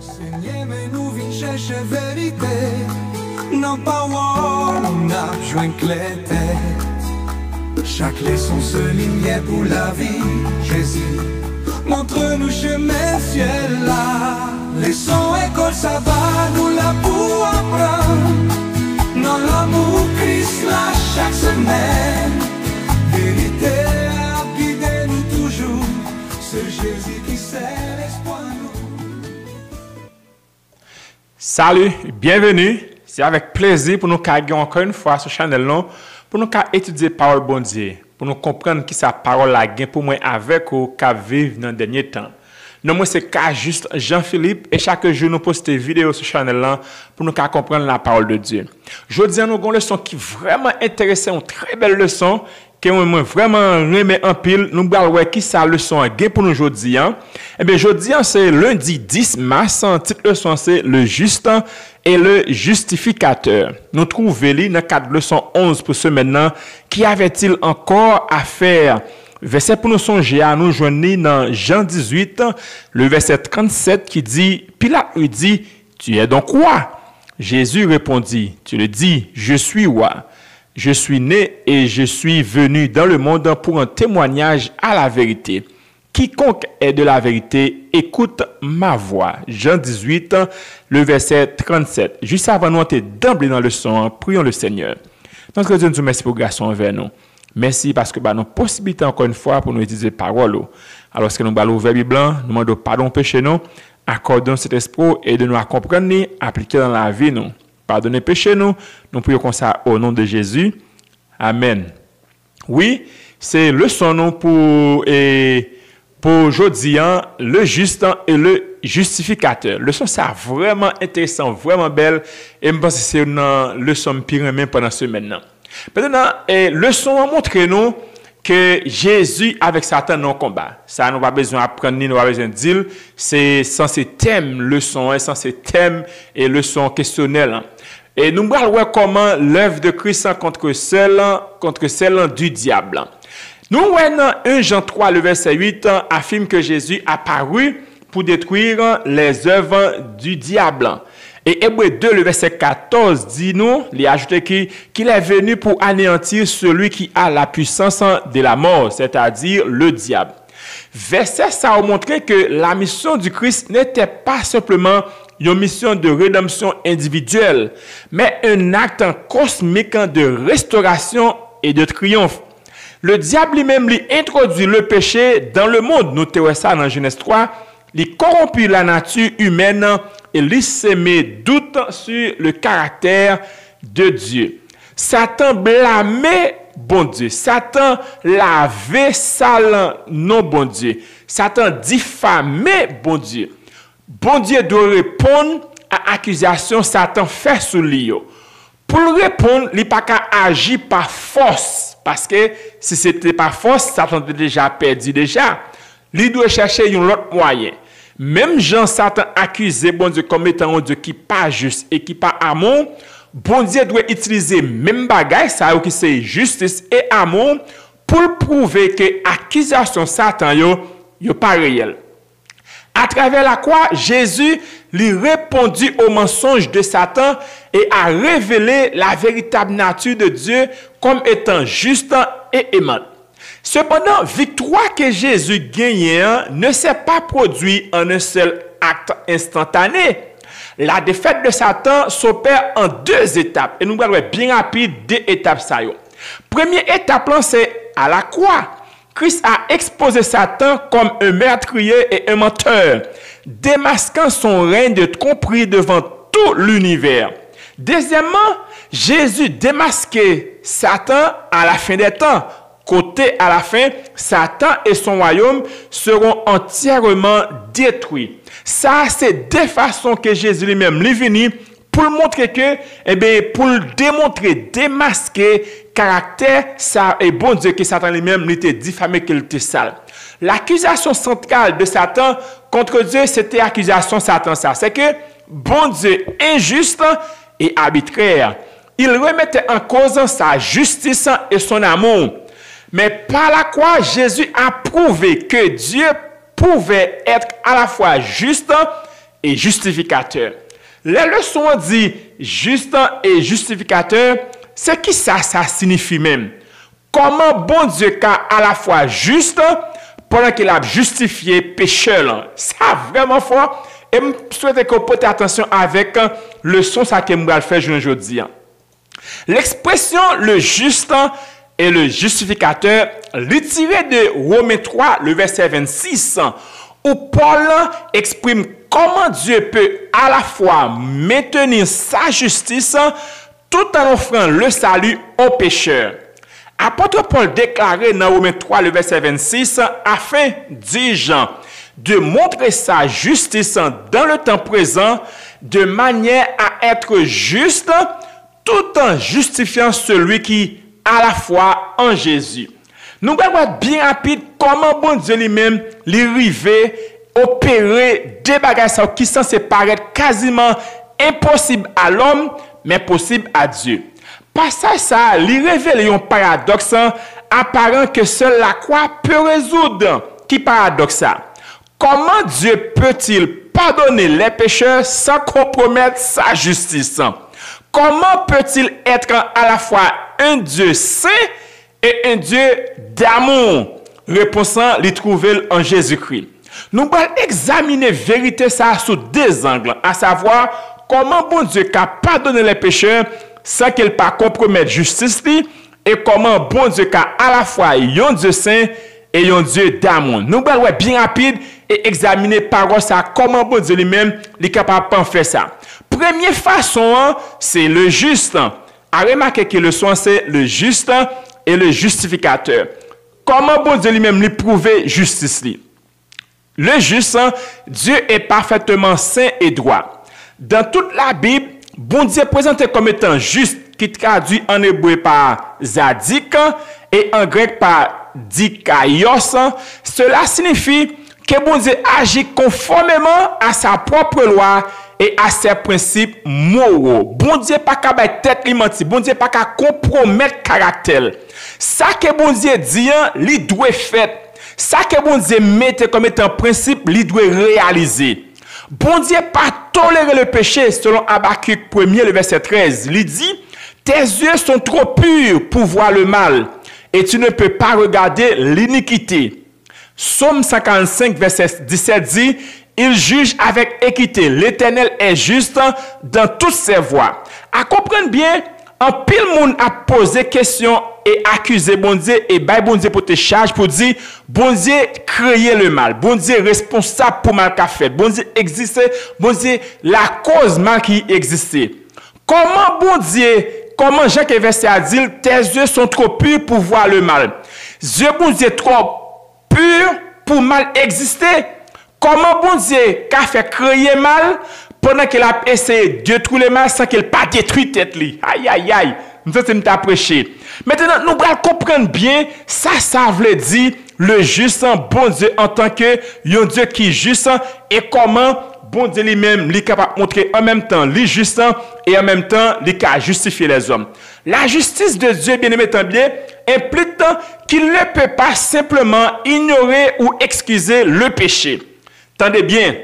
Seigneur, mais nous vîmes chercher vérité. Non pas on a joint clé tête. Chaque leçon se lumière pour la vie. Jésus, montre-nous chemin ciel là. Leçon école ça va nous la pour apprendre. Dans l'amour Christ là chaque semaine. Vérité à guider nous toujours. C'est Jésus qui sait l'espoir nous. Salut, bienvenue. C'est avec plaisir pour nous carrer encore une fois sur chaîne là pour nous étudier la parole bon Dieu, pour nous comprendre qui sa parole la gain pour moi avec ou qu'a vivre dans le dernier temps. Non, moi c'est juste Jean-Philippe et chaque jour nous postons des vidéos sur chaîne là pour nous comprendre la parole de Dieu. Aujourd'hui, nous avons une leçon qui est vraiment intéressante, une très belle leçon que moi vraiment remet en pile. Nous allons voir qui sa leçon gain pour nous aujourd'hui. Eh bien, aujourd'hui, c'est lundi 10 mars. Titre leçon c'est le juste et le justificateur. Nous trouvons dans le cadre de leçon 11 pour ce maintenant. Qui avait-il encore à faire? Verset pour nous songer à nous joindre dans Jean 18, le verset 37 qui dit, Pilate lui dit, tu es donc roi? Jésus répondit, tu le dis, je suis roi. Je suis né et je suis venu dans le monde pour un témoignage à la vérité. Quiconque est de la vérité, écoute ma voix. Jean 18, le verset 37. Juste avant nous entrer d'emblée dans le son, prions le Seigneur. Notre Dieu nous remercie pour grâce envers nous. Merci parce que nous avons possibilité encore une fois pour nous utiliser parole. Alors que nous allons ouvrir la Bible, nous demandons pardon péché nous, accordons cet esprit et de nous comprendre, appliquer dans la vie nous. Pardonnez péché nous prions comme ça au nom de Jésus. Amen. Oui, c'est le son nous pour aujourd'hui, le juste et le justificateur. Le son ça vraiment intéressant, vraiment belle et je pense que c'est une leçon pire même pendant ce maintenant. Maintenant, le son a montré nous que Jésus avec Satan non combat. Ça, nous pas besoin d'apprendre, nous pas besoin de dire. C'est censé thème leçon, censé thème et leçon questionnelle. Et nous allons voir comment l'œuvre de Christ contre celle du diable. Nous voyons dans 1 Jean 3, le verset 8, affirme que Jésus apparut pour détruire les œuvres du diable. Et Hébreux 2, le verset 14, dit nous, il a ajouté qu'il est venu pour anéantir celui qui a la puissance de la mort, c'est-à-dire le diable. Verset ça a montré que la mission du Christ n'était pas simplement une mission de rédemption individuelle, mais un acte cosmique de restauration et de triomphe. Le diable lui-même lui introduit le péché dans le monde. Nous trouvons ça dans Genèse 3. Il corrompit la nature humaine et lui sémé doute sur le caractère de Dieu. Satan blâmait bon Dieu. Satan lavait sale non bon Dieu. Satan diffamait bon Dieu. Bon Dieu doit répondre à l'accusation Satan fait sur lui. Pour répondre, il n'a pas qu'à agir par force. Parce que si ce n'était pas force, Satan était déjà perdu déjà. Il doit chercher un autre moyen. Même Jean, Satan accusé bon Dieu comme étant un Dieu qui n'est pas juste et qui n'est pas amour. Bon Dieu doit utiliser même bagaille, ça qui c'est justice et amour, pour prouver que l'accusation Satan n'est pas réelle. À travers la croix, Jésus lui répondit au mensonge de Satan et a révélé la véritable nature de Dieu comme étant juste et aimant. Cependant, victoire que Jésus gagnait ne s'est pas produite en un seul acte instantané. La défaite de Satan s'opère en deux étapes. Et nous allons bien rapide deux étapes. Première étape, c'est à la croix. Christ a exposé Satan comme un meurtrier et un menteur, démasquant son règne de tromperie devant tout l'univers. Deuxièmement, Jésus démasquait Satan à la fin des temps. Côté à la fin, Satan et son royaume seront entièrement détruits. Ça, c'est deux façons que Jésus lui-même est venu pour montrer que, pour démontrer, démasquer caractère, ça est bon Dieu que Satan lui-même était diffamé, qu'il était sale. L'accusation centrale de Satan contre Dieu, c'était l'accusation Satan, ça. C'est que bon Dieu injuste et arbitraire. Il remettait en cause sa justice et son amour. Mais par la croix, Jésus a prouvé que Dieu pouvait être à la fois juste et justificateur. Les leçons dit juste et justificateur, c'est qui ça signifie même? Comment bon Dieu car à la fois juste pendant qu'il a justifié pécheur? Ça vraiment fort. Et je souhaite que vous portez attention avec le son ça que je vais faire aujourd'hui. L'expression le juste et le justificateur, retiré de Romains 3, le verset 26, où Paul exprime comment Dieu peut à la fois maintenir sa justice tout en offrant le salut aux pécheurs. Apôtre Paul déclarait dans Romains 3, le verset 26, afin, dis-je, de montrer sa justice dans le temps présent, de manière à être juste, tout en justifiant celui qui à la fois en Jésus. Nous allons bien rapide comment bon Dieu lui-même lui opérer des bagages qui sont paraître quasiment impossible à l'homme, mais possible à Dieu. Passage ça, lui révèle un paradoxe apparent que seule la croix peut résoudre. Qui paradoxe ça? Comment Dieu peut-il pardonner les pécheurs sans compromettre sa justice? Comment peut-il être à la fois un Dieu saint et un Dieu d'amour? Répondant, les trouver en Jésus-Christ. Nous allons examiner vérité ça sous deux angles, à savoir comment bon Dieu a pardonné les pécheurs sans qu'il pas compromettre justice et comment bon Dieu a à la fois un Dieu saint et un Dieu d'amour. Nous allons bien rapide et examiner parole ça comment bon Dieu lui-même est capable de faire ça. Première façon, c'est le juste. À remarquer que le son c'est le juste et le justificateur. Comment bon Dieu lui-même lui prouver justice lui? Le juste, Dieu est parfaitement saint et droit. Dans toute la Bible, bon Dieu est présenté comme étant juste, qui traduit en hébreu par zadik et en grec par dikaios. Cela signifie que bon Dieu agit conformément à sa propre loi et à ses principes moraux. Bon Dieu pas qu'à battre tête li menti, bon Dieu pas qu'à compromettre caractère. Ça que bon Dieu dit, li doit faire. Ça que bon Dieu mette comme étant principe, li doit réaliser. Bon Dieu pas tolérer le péché selon Habakkuk 1er le verset 13. Il dit tes yeux sont trop purs pour voir le mal et tu ne peux pas regarder l'iniquité. Psaume 55 verset 17 dit il juge avec équité. L'Éternel est juste dans toutes ses voies. À comprendre bien, en pile monde a posé question et accusé bon Dieu et bail bon Dieu pour te charge pour dire bon Dieu créer le mal. Bon Dieu responsable pour mal qu'a fait. Bon Dieu existait, bon Dieu la cause mal qui existait. Comment bon Dieu, comment Jacques verset a dit tes yeux sont trop purs pour voir le mal. Yeux bon Dieu trop purs pour mal exister. Comment bon Dieu qu'a fait créer mal pendant qu'il a essayé de détruire le mal sans qu'il pas détruit tête li. Aïe aïe aïe. Nous sommes prêché. Maintenant nous allons comprendre bien ça veut dire le juste bon Dieu en tant que un Dieu qui est juste et comment bon Dieu lui-même est capable de montrer en même temps les juste et en même temps il capable justifier les hommes. La justice de Dieu bien aimé bien implique qu'il ne peut pas simplement ignorer ou excuser le péché. Tendez bien,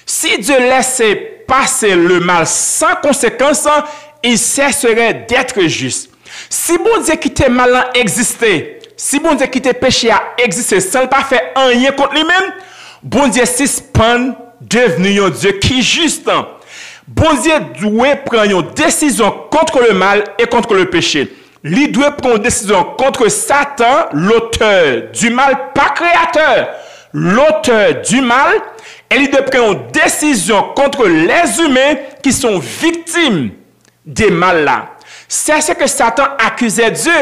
si Dieu laissait passer le mal sans conséquence, il cesserait d'être juste. Si bon Dieu quittait mal exister, si bon Dieu quittait péché à exister sans pas faire rien contre lui-même, bon Dieu suspend devenu un Dieu qui est juste. Bon Dieu doit prendre une décision contre le mal et contre le péché. Il doit prendre une décision contre Satan, l'auteur du mal, pas créateur. L'auteur du mal, et il doit prendre une décision contre les humains qui sont victimes des mal là. C'est ce que Satan accusait Dieu.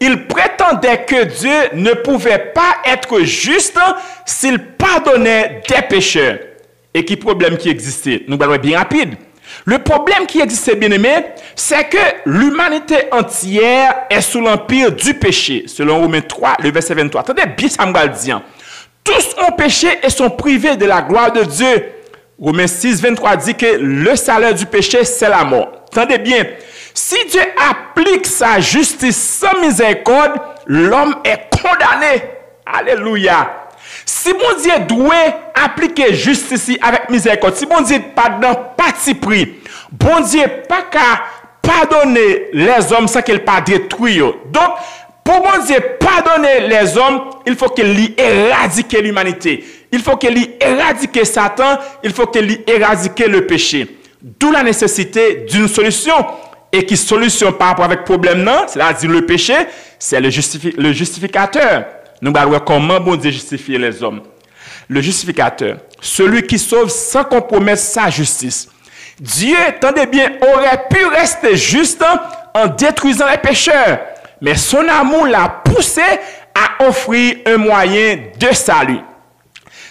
Il prétendait que Dieu ne pouvait pas être juste s'il pardonnait des pécheurs. Et quel problème qui existait? Nous allons bien rapide. Le problème qui existait, bien aimé, c'est que l'humanité entière est sous l'empire du péché. Selon Romains 3, le verset 23. Attendez bien ça me va le dire. Tous ont péché et sont privés de la gloire de Dieu. Romains 6, 23 dit que le salaire du péché, c'est la mort. Attendez bien. Si Dieu applique sa justice sans miséricorde, l'homme est condamné. Alléluia. Si bon Dieu doit appliquer justice avec miséricorde, si bon Dieu pas dans parti pris, bon Dieu pas qu'à pardonner les hommes sans qu'il pas détruit. Donc, pour bon Dieu pardonner les hommes, il faut qu'il éradique l'humanité. Il faut qu'il éradique Satan, il faut qu'il éradique le péché. D'où la nécessité d'une solution. Et qui solution par rapport avec le problème, non, c'est-à-dire le péché, c'est le justificateur. Nous allons voir comment bon Dieu justifie les hommes. Le justificateur, celui qui sauve sans compromettre sa justice. Dieu, tendez bien, aurait pu rester juste en détruisant les pécheurs. Mais son amour l'a poussé à offrir un moyen de salut.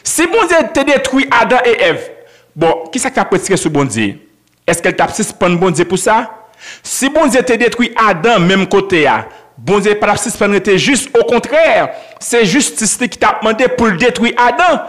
Si bon Dieu te détruit Adam et Ève, bon, qui ça t'a prêté sur bon Dieu? Est-ce qu'elle t'a suspendu bon Dieu pour ça? Si bon Dieu te détruit Adam, même côté, bon Dieu pas suspendre juste, au contraire, c'est justice qui t'a demandé pour détruire Adam.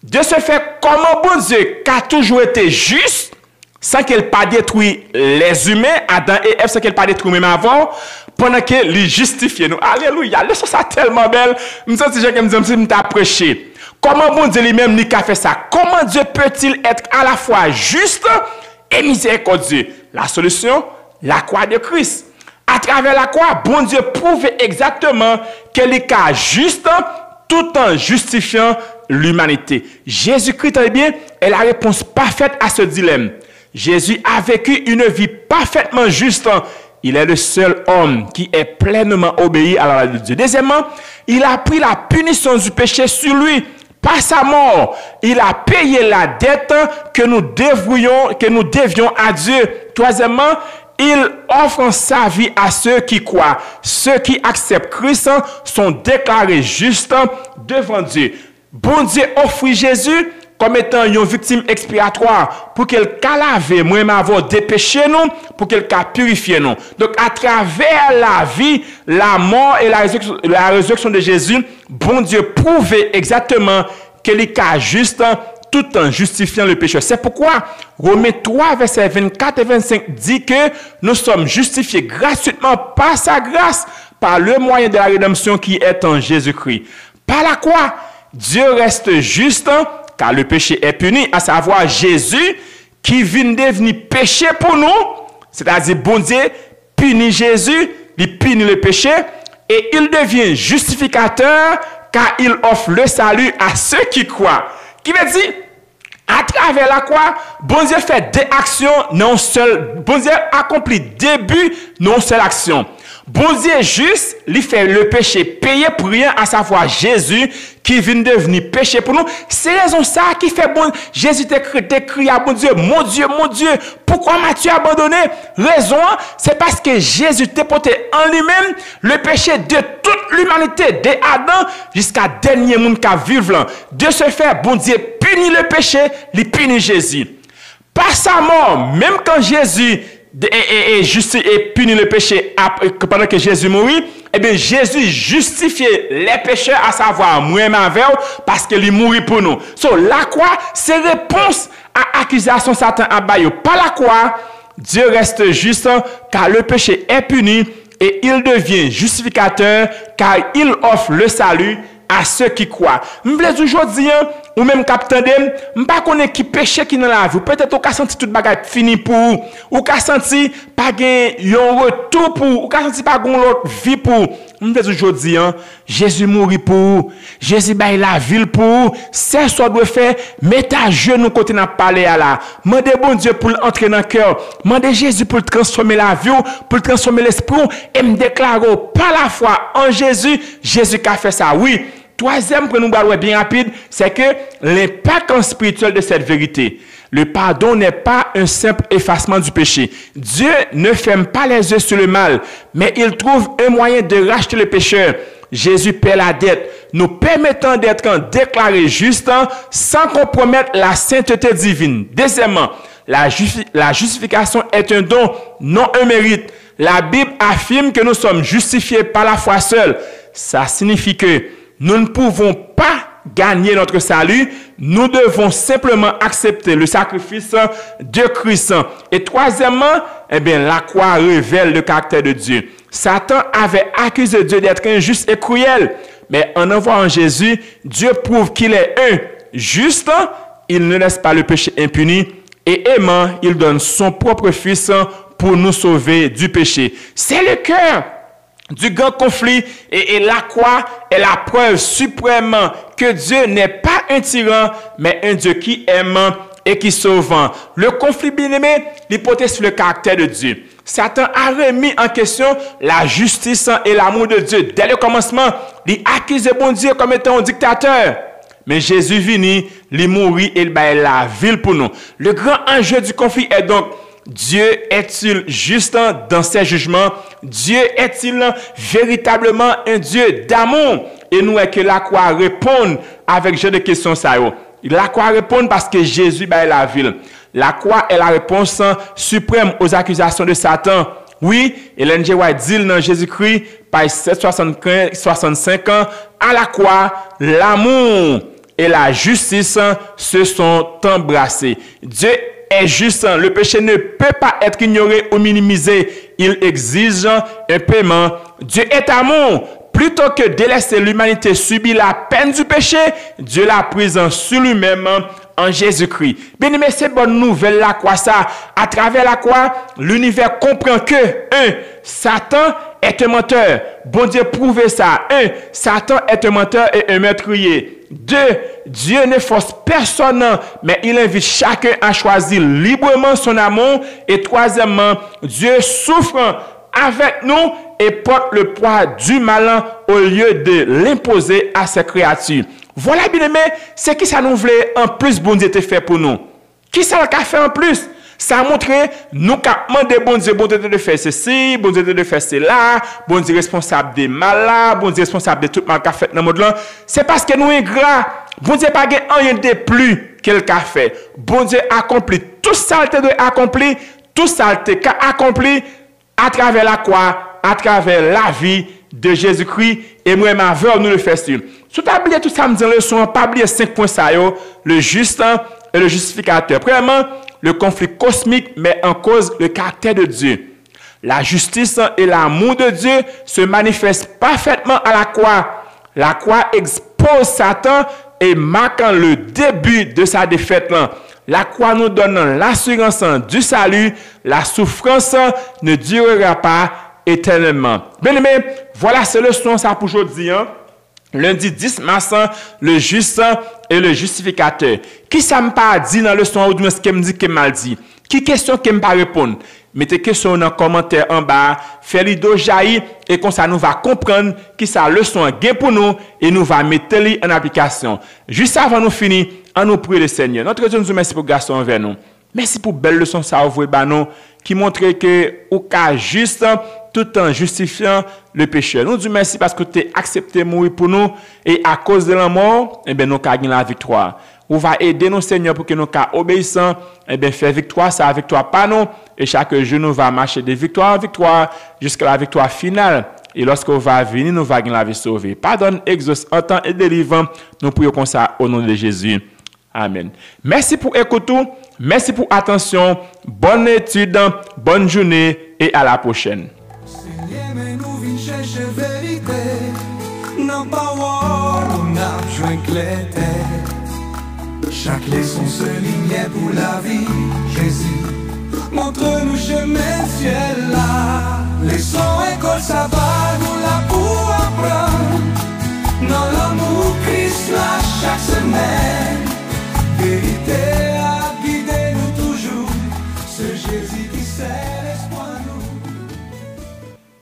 De ce fait, comment bon Dieu, qui a toujours été juste, sans qu'elle pas détruit les humains, Adam et Ève, sans qu'elle pas détruit même avant, pendant qu'elle justifie nous. Alléluia, le ça tellement belle. Je me sens que je me prêché. Comment bon Dieu lui-même n'a fait ça? Comment Dieu peut-il être à la fois juste et miséricordieux? La solution, la croix de Christ. À travers la croix, bon Dieu prouve exactement qu'elle est juste tout en justifiant l'humanité. Jésus-Christ, eh bien, est la réponse parfaite à ce dilemme. Jésus a vécu une vie parfaitement juste. Il est le seul homme qui est pleinement obéi à la loi de Dieu. Deuxièmement, il a pris la punition du péché sur lui. Par sa mort, il a payé la dette que nous devions à Dieu. Troisièmement, il offre sa vie à ceux qui croient. Ceux qui acceptent Christ sont déclarés justes devant Dieu. Bon Dieu offre Jésus comme étant une victime expiatoire pour qu'elle lave moi-même avoir dépêché nous, pour qu'elle purifie nous. Donc à travers la vie, la mort et la résurrection de Jésus, bon Dieu prouve exactement qu'il est juste tout en justifiant le péché. C'est pourquoi Romains 3, versets 24 et 25 dit que nous sommes justifiés gratuitement par sa grâce, par le moyen de la rédemption qui est en Jésus-Christ. Par la croix, Dieu reste juste car le péché est puni, à savoir Jésus qui vient devenir péché pour nous, c'est-à-dire bon Dieu punit Jésus, il punit le péché et il devient justificateur car il offre le salut à ceux qui croient. Qui veut dire, à travers la croix, bon Dieu fait des actions, non seul, bon Dieu accomplit des buts, non seule action. Bon Dieu juste, il fait le péché payé pour rien, à savoir Jésus qui vient devenir péché pour nous. C'est raison ça qui fait bon. Jésus t'écrit à bon Dieu, mon Dieu, pourquoi m'as-tu abandonné? Raison, c'est parce que Jésus t'a porté en lui-même le péché de toute l'humanité, de Adam jusqu'à dernier monde qui vivre là. De ce fait, bon Dieu punit le péché, il punit Jésus. Par sa mort, même quand Jésus et punit le péché pendant que Jésus mourit, eh bien Jésus justifiait les pécheurs, à savoir moi-même avec parce qu'il mourit pour nous. So, la croix, c'est réponse à l'accusation Satan à Bayo. Par la croix, Dieu reste juste car le péché est puni et il devient justificateur car il offre le salut à ceux qui croient. Je voulais aujourd'hui, ou même capitaine, je ne sais pas qui péché qui dans la vie. Peut-être qu'on a senti tout le bagage fini pour vous. Ou qu'on a senti pas un retour pour vous. Ou qu'on a senti pas une autre vie pour vous. Je voulais aujourd'hui, Jésus mourit pour vous. Jésus baille la ville pour vous. C'est ce qu'on doit faire. Mettez à genoux côté n'a parlé à là. Mandez bon Dieu pour entrer dans le cœur. Mandez Jésus pour transformer la vie, pour transformer l'esprit. Et me déclarer par la foi en Jésus, Jésus qui a fait ça. Oui. Troisième point, nous allons bien rapide, c'est que l'impact spirituel de cette vérité. Le pardon n'est pas un simple effacement du péché. Dieu ne ferme pas les yeux sur le mal, mais il trouve un moyen de racheter le pécheur. Jésus paie la dette, nous permettant d'être déclarés justes sans compromettre la sainteté divine. Deuxièmement, la justification est un don, non un mérite. La Bible affirme que nous sommes justifiés par la foi seule. Ça signifie que nous ne pouvons pas gagner notre salut, nous devons simplement accepter le sacrifice de Christ. Et troisièmement, eh bien, la croix révèle le caractère de Dieu. Satan avait accusé Dieu d'être injuste et cruel, mais en envoyant Jésus, Dieu prouve qu'il est juste, il ne laisse pas le péché impuni, et aimant, il donne son propre Fils pour nous sauver du péché. C'est le cœur du grand conflit, et la croix est la preuve suprême que Dieu n'est pas un tyran, mais un Dieu qui aime et qui sauve. Le conflit bien-aimé, l'hypothèse sur le caractère de Dieu. Satan a remis en question la justice et l'amour de Dieu. Dès le commencement, il accuse le bon Dieu comme étant un dictateur. Mais Jésus venu, il mourit et il bat la ville pour nous. Le grand enjeu du conflit est donc, Dieu est-il juste dans ses jugements? Dieu est-il véritablement un Dieu d'amour? Et nous, est que la croix répond avec ce genre de questions. La croix répond parce que Jésus bat la ville. La croix est la réponse suprême aux accusations de Satan. Oui, Ellen G. White dit dans Jésus-Christ, page 765 ans, à la croix, l'amour et la justice se sont embrassés. Dieu est juste. Le péché ne peut pas être ignoré ou minimisé. Il exige un paiement. Dieu est amour. Plutôt que de laisser l'humanité subir la peine du péché, Dieu l'a prise sur lui-même en Jésus-Christ. Bien aimé, c'est bonne nouvelle la croix ça. À travers la croix, l'univers comprend que Satan est un menteur. Bon Dieu prouve ça. Satan est un menteur et un meurtrier. 2. Dieu ne force personne, mais il invite chacun à choisir librement son amour. Et 3, Dieu souffre avec nous et porte le poids du malin au lieu de l'imposer à ses créatures. Voilà, bien aimé, c'est qui ça nous voulait en plus bon Dieu te fait pour nous. Qui ça l'a fait en plus? Ça a montré, nous avons demandé bon Dieu de faire ceci, bon Dieu de faire cela, bon Dieu responsable des malades, bon Dieu responsable de tout mal qu'a fait dans le monde là. C'est parce que nous ingrat, bon Dieu pas rien de plus qu'il a fait. Bon Dieu accomplit tout ça qu'il doit accomplir, tout ça qu'il a accompli à travers la croix, à travers la vie de Jésus-Christ, et moi-même, nous le faisons. Si tu as oublié tout ça, me dit leçon, pas oublier 5 points ça, le juste et le justificateur. Premièrement, le conflit cosmique met en cause le caractère de Dieu. La justice et l'amour de Dieu se manifestent parfaitement à la croix. La croix expose Satan et marque le début de sa défaite. La croix nous donne l'assurance du salut. La souffrance ne durera pas éternellement. Bien aimé, voilà ce leçon ça pour aujourd'hui. Lundi 10 mars, le juste et le justificateur. Qui ça me pas dit dans le leçon ou ce qu'il me dit qu'il mal dit? Qui question qu'il me pas répondre? Mettez question dans le commentaire en bas, faites-le de jaillir et comme ça nous va comprendre qui ça leçon gain pour nous et nous va mettre en application. Juste avant nous finir, on nous prie le Seigneur. Notre Dieu nous remercie pour garçon envers nous. Merci pour belle leçon ça ouvre nous qui montre que au cas juste tout en justifiant le péché. Nous disons merci parce que tu as accepté mourir pour nous et à cause de la mort, eh bien nous avons la victoire. On va aider nos Seigneur pour que nous soyons obéissants, eh bien faire victoire, ça victoire pas nous et chaque jour nous va marcher de victoire en victoire jusqu'à la victoire finale. Et lorsqu'on va venir, nous va gagner la vie sauvée. Pardonne, exauce, entend et délivre. Nous prions comme ça au nom de Jésus. Amen. Merci pour écouter, merci pour attention, bonne étude, bonne journée et à la prochaine. Seigneur, mais nous venons chercher vérité. Non, pas on a besoin de clarté. Chaque leçon se ligne pour la vie. Jésus, montre-nous chemin ciel là. Leçon école, ça va nous la pour apprendre. Dans l'amour Christ là, chaque semaine. Vérité.